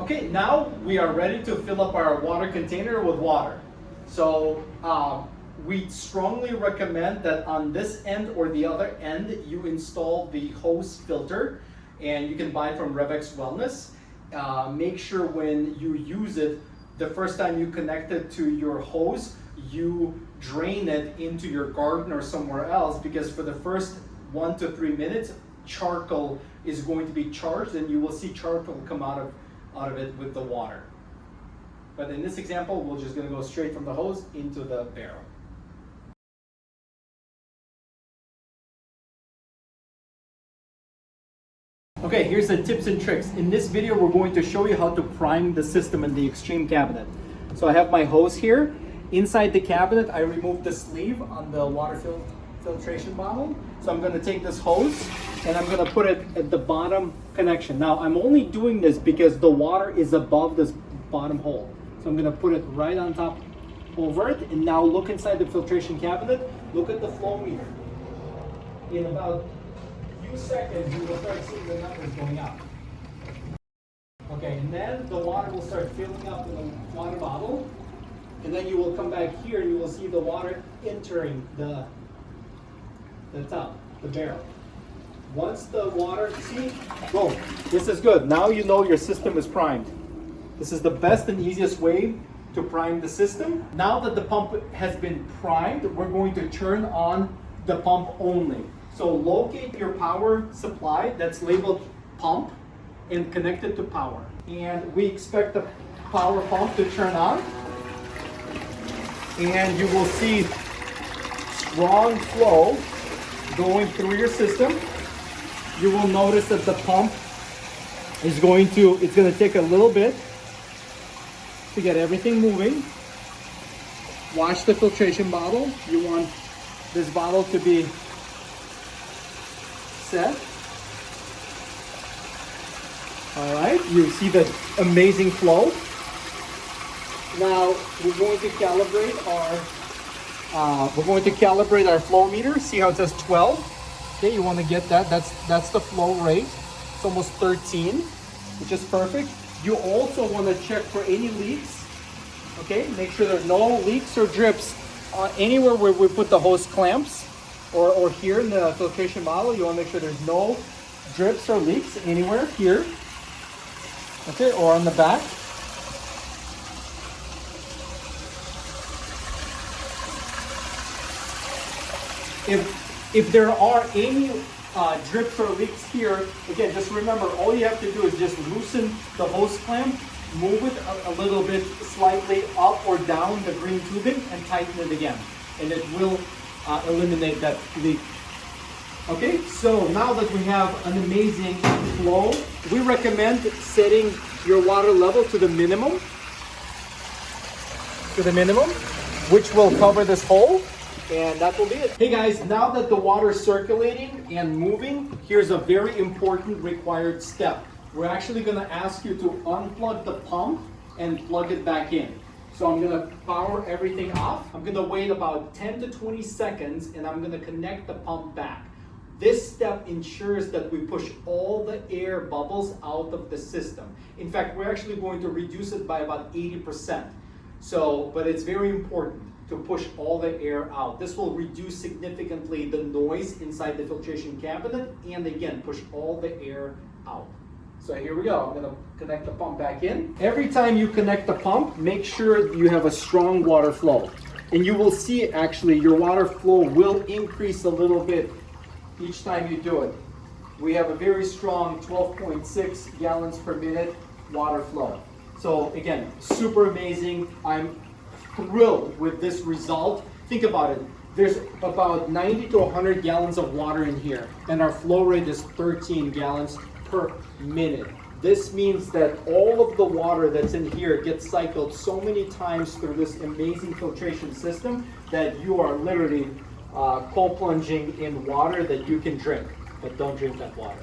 Okay, now we are ready to fill up our water container with water. So we strongly recommend that on this end or the other end, you install the hose filter, and you can buy it from RevX Wellness. Make sure when you use it, the first time you connect it to your hose, you drain it into your garden or somewhere else, because for the first 1 to 3 minutes, charcoal is going to be charged, and you will see charcoal come out of it with the water. But in this example, we're just going to go straight from the hose into the barrel. Okay, here's the tips and tricks. In this video, we're going to show you how to prime the system in the XTREME cabinet. So I have my hose here. Inside the cabinet, I removed the sleeve on the water filtration bottle. So I'm going to take this hose and I'm going to put it at the bottom connection. Now I'm only doing this because the water is above this bottom hole. So I'm going to put it right on top over it. And now look inside the filtration cabinet. Look at the flow meter. In about a few seconds, you will start seeing the numbers going up. Okay, and then the water will start filling up in the water bottle. And then you will come back here and you will see the water entering the tub, the barrel. Once the water, see, boom, this is good. Now you know your system is primed. This is the best and easiest way to prime the system. Now that the pump has been primed, we're going to turn on the pump only. So locate your power supply that's labeled pump and connect it to power. And we expect the power pump to turn on. And you will see strong flow going through your system. You will notice that the pump is going to take a little bit to get everything moving. Wash the filtration bottle. You want this bottle to be set. All right, you see the amazing flow. Now we're going to calibrate our flow meter. See how it says 12? Okay, you want to get that. That's the flow rate. It's almost 13, which is perfect. You also want to check for any leaks. Okay, make sure there's no leaks or drips anywhere where we put the hose clamps or here in the filtration bottle. You want to make sure there's no drips or leaks anywhere here. Okay, or on the back. If there are any drips or leaks here, again, just remember, all you have to do is just loosen the hose clamp, move it a little bit slightly up or down the green tubing, and tighten it again. And it will eliminate that leak. Okay, so now that we have an amazing flow, we recommend setting your water level to the minimum, which will cover this hole. And that will be it. Hey guys, now that the water is circulating and moving, here's a very important required step. We're actually going to ask you to unplug the pump and plug it back in. So I'm going to power everything off. I'm going to wait about 10 to 20 seconds and I'm going to connect the pump back. This step ensures that we push all the air bubbles out of the system. In fact, we're actually going to reduce it by about 80%. But it's very important to push all the air out. This will reduce significantly the noise inside the filtration cabinet and again, push all the air out. So here we go. I'm going to connect the pump back in. Every time you connect the pump, make sure you have a strong water flow. And you will see actually your water flow will increase a little bit each time you do it. We have a very strong 12.6 gallons per minute water flow. So again, super amazing. I'm thrilled with this result. Think about it. There's about 90 to 100 gallons of water in here, and our flow rate is 13 gallons per minute. This means that all of the water that's in here gets cycled so many times through this amazing filtration system that you are literally cold plunging in water that you can drink, but don't drink that water.